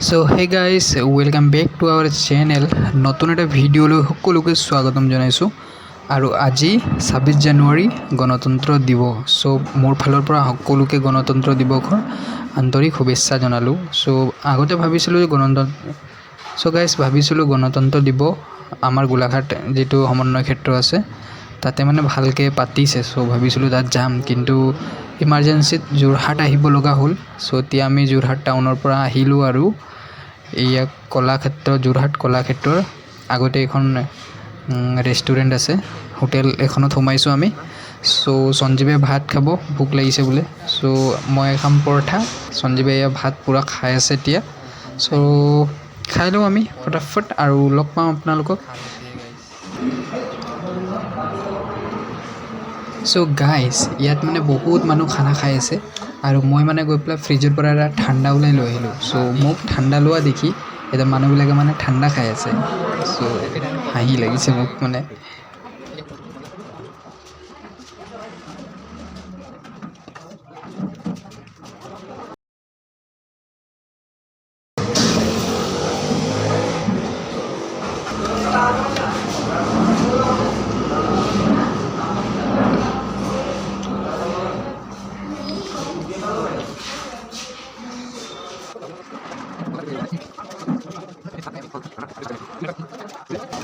So hey guys welcome back to our channel. নতুন এটা ভিডিঅ'লৈ সকলোকে স্বাগতম জনাইছোঁ। আৰু আজি 26 জানুৱাৰী গণতন্ত্ৰ দিৱস। চ' মোৰ ফালৰ পৰা সকলোকে গণতন্ত্ৰ দিৱসৰ আন্তৰিক শুভেচ্ছা জনালোঁ। চ' আগতে ভাবিছিলোঁ যে গণতন্ত্ৰ দিৱস আমাৰ গোলাঘাট যিটো সমন্বয় ক্ষেত্ৰ আছে তাতে মানে ভালকৈ পাতিছে। চ' ভাবিছিলোঁ তাত যাম, কিন্তু ইমাৰ্জেঞ্চিত যোৰহাট আহিব লগা হ'ল। চ' এতিয়া আমি যোৰহাট টাউনৰ পৰা আহিলোঁ আৰু এয়া কলাক্ষেত্ৰ, যোৰহাট কলাক্ষেত্ৰৰ আগতে এখন ৰেষ্টুৰেণ্ট আছে, হোটেল এখনত সোমাইছোঁ আমি। চ' সঞ্জীৱে ভাত খাব, ভোক লাগিছে বোলে। চ' মই খাম পৰঠা, সঞ্জীৱে এয়া ভাত পূৰা খাই আছে এতিয়া। চ' খাই লওঁ আমি ফটাফট আৰু লগ পাম আপোনালোকক। চ' গাইজ ইয়াত মানে বহুত মানুহ খানা খাই আছে আৰু মই মানে গৈ পেলাই ফ্ৰিজৰ পৰা এটা ঠাণ্ডা ওলাই লৈ আহিলোঁ। চ' মোক ঠাণ্ডা লোৱা দেখি এতিয়া মানুহবিলাকে মানে ঠাণ্ডা খাই আছে। চ' হাঁহি লাগিছে মোক মানে।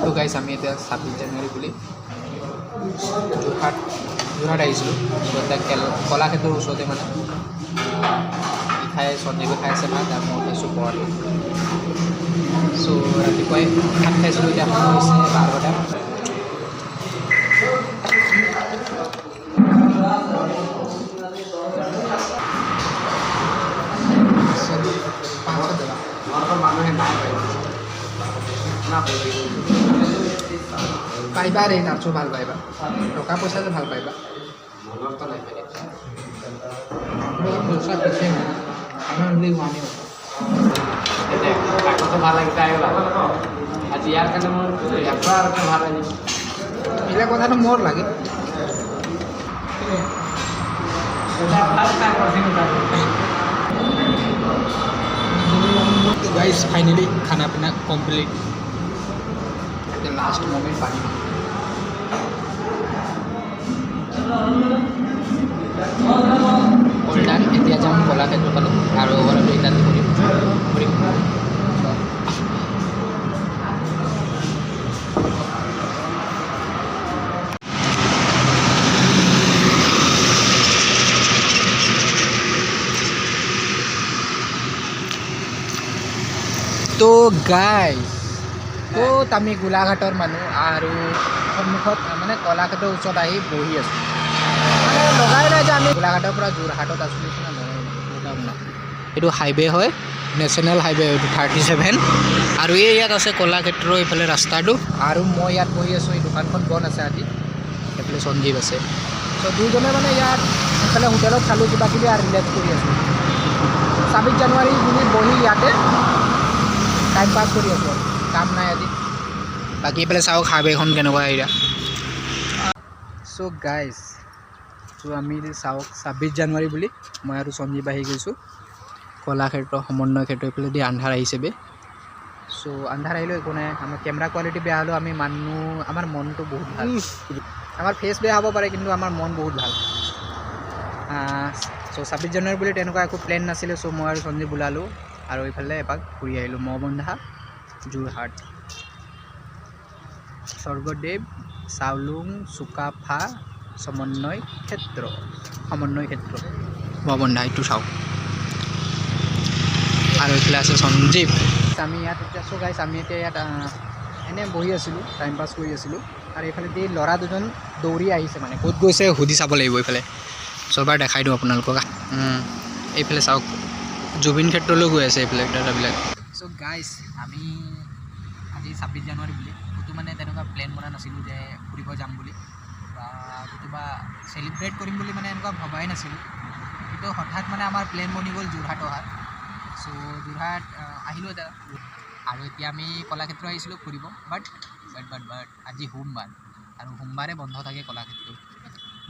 তো গাইজ আমি এতিয়া 26 জানুৱাৰী বুলি যোৰহাট আহিছিলোঁ। কলাক্ষেত্ৰৰ ওচৰতে মানে সঞ্জীৱে খাই আছে ভাত আৰু মই খাইছোঁ পৰঠা। চ' ৰাতিপুৱাই ভাত খাইছিলোঁ, এতিয়া সময় হৈছে 12টা। পাইবা ৰে, তাৰপিছত ভাল পাইবা, টকা পইচাটো ভাল পাইবা। ভাল লাগিছে আজি ইয়াৰ কাৰণে মোৰ ভাল লাগিছে। এইবিলাক কথাটো মোৰ লাগে। গাইজ ফাইনেলি খানা পিনা কমপ্লিট। লাষ্ট মোমেণ্ট পানী ডান। এতিয়া যাম কলাক্ষেত্ৰ ফালে আৰু অলপ ৰিটাৰ্ণ কৰিম। তো গাইজ ক'ত আমি গোলাঘাটৰ মানুহ আৰু সন্মুখত মানে কলাক্ষেত্ৰৰ ওচৰত আহি বহি আছোঁ। মানে লগাই নাই যে আমি গোলাঘাটৰ পৰা যোৰহাটত আছোঁ নিচিনা নহয়। এইটো হাইৱে হয়, নেশ্যনেল হাইৱে এইটো 37। আৰু ইয়াত আছে কলাক্ষেত্ৰৰ এইফালে ৰাস্তাটো, আৰু মই ইয়াত বহি আছোঁ। এই দোকানখন বন্ধ আছে আজি। এইফালে সঞ্জীৱ আছে। চ' দুইজনে মানে ইয়াত এইফালে হোটেলত খালোঁ কিবা কিবি আৰু ৰিলেক্স কৰি আছোঁ। 26 জানুৱাৰী বুলি বহি ইয়াতে টাইম পাছ কৰি আছোঁ আৰু কাম নাই আজি। বাকী এইফালে চাওক হাইৱেখন কেনেকুৱা এৰিয়া। চ' গাইজ আমি চাওক 26 জানুৱাৰী বুলি মই আৰু সঞ্জীৱ আহি গৈছোঁ কলাক্ষেত্ৰ সমন্বয় ক্ষেত্ৰ। এইফালে দি আন্ধাৰ আহিছে বে। চ' আন্ধাৰ আহিলেও একো নাই, আমাৰ কেমেৰা কোৱালিটি বেয়া হ'লেও আমাৰ মনটো বহুত ভাল। আমাৰ ফেচ বেয়া হ'ব পাৰে কিন্তু আমাৰ মন বহুত ভাল। চ' 26 জানুৱাৰী বুলি তেনেকুৱা একো প্লেন নাছিলে। চ' মই আৰু সঞ্জীৱ ওলালোঁ আৰু এইফালে এপাক ঘূৰি আহিলোঁ মহবন্ধা যোৰহাট। স্বৰ্গদেৱ চাউলুং চুকাফা সমন্বয় ক্ষেত্ৰ মহবন্ধা, এইটো চাওক। আৰু এইফালে আছে সঞ্জীৱ। আমি ইয়াত এতিয়া আছোঁ গাইছ। আমি এতিয়া ইয়াত এনেই বহি আছিলোঁ, টাইম পাছ কৰি আছিলোঁ। আৰু এইফালে দি ল'ৰা দুজন দৌৰি আহিছে, মানে ক'ত গৈছে সুধি চাব লাগিব। এইফালে চববাৰ দেখাই দিওঁ আপোনালোকক। এইফালে চাওক জুবিন ক্ষেত্ৰলৈ গৈ আছে এইফালে দাদাবিলাক। চ' গাইজ আমি আজি 26 জানুৱাৰী বুলি ক'তো মানে তেনেকুৱা প্লেন বনা নাছিলোঁ যে ফুৰিব যাম বুলি বা ক'ৰবাত চেলিব্ৰেট কৰিম বুলি, মানে এনেকুৱা ভবাই নাছিলোঁ। কিন্তু হঠাৎ মানে আমাৰ প্লেন বনি গ'ল যোৰহাট অহাৰ। চ' যোৰহাট আহিলোঁ এতিয়া। আৰু এতিয়া আমি কলাক্ষেত্ৰ আহিছিলোঁ ফুৰিব। বাট আজি সোমবাৰ আৰু সোমবাৰে বন্ধ থাকে কলাক্ষেত্ৰ।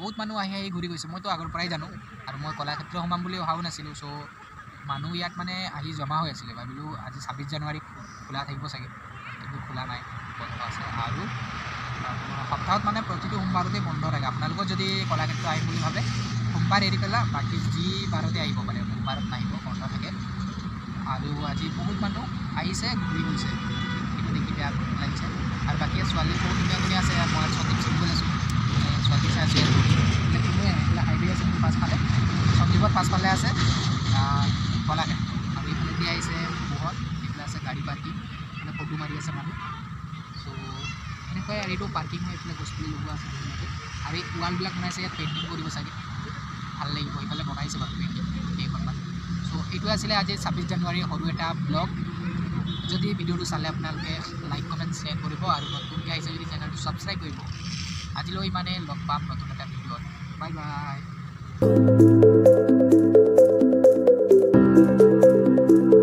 বহুত মানুহ আহি ঘূৰি গৈছে। মইতো আগৰ পৰাই জানো আৰু মই কলাক্ষেত্ৰ সোমাম বুলি অহাও নাছিলোঁ। চ' মানুহ ইয়াত মানে আহি জমা হৈ আছিলে ভাবিলোঁ আজি 26 জানুৱাৰী খোলা থাকিব চাগে কিন্তু খোলা নাই বন্ধ আছে আৰু সপ্তাহত মানে প্ৰতিটো সোমবাৰতে বন্ধ থাকে আপোনালোকৰ যদি কলাক্ষেত্ৰ আহিম বুলি ভাবে সোমবাৰ এৰি পেলাই বাকী যি বাৰতে আহিব পাৰে সোমবাৰত নাহিব বন্ধ থাকে আৰু আজি বহুত মানুহ আহিছে ঘূৰি গৈছে সেইটো দেখি বেয়া লাগিছে আৰু বাকী ছোৱালী বহুত ধুনীয়া ধুনীয়া আছে মই সন্দীপ চিংগুল আছোঁ ছোৱালী চাই আছোঁ এইবিলাক কোনোৱে এইবিলাক হাইৱে আছে মোৰ পাছফালে সন্দীপত পাছফালে আছে কলাক্ষেত্ৰ আৰু এইফালেদি আহিছে পোহৰ এইফালে আছে গাড়ী পাৰ্কিং মানে ফটো মাৰি আছে মানুহ চ' এনেকুৱাই আৰু এইটো পাৰ্কিং হয় এইফালে বস্তু লগোৱা আছে ধুনীয়াকৈ আৰু এই ৱালবিলাক বনাইছে ইয়াত পেইণ্টিং কৰিব চাগে ভাল লাগিব এইফালে বনাইছে বাৰু পেইণ্টিং কেইখনমান চ' এইটো আছিলে আজি 26 জানুৱাৰীৰ সৰু এটা ব্লগ যদি ভিডিঅ'টো চালে আপোনালোকে লাইক কমেণ্ট শ্বেয়াৰ কৰিব আৰু নতুনকৈ আহিছে যদি চেনেলটো ছাবস্ক্ৰাইব কৰিব আজিলৈ ইমানে লগ পাম নতুন এটা ভিডিঅ'ত বাই বাই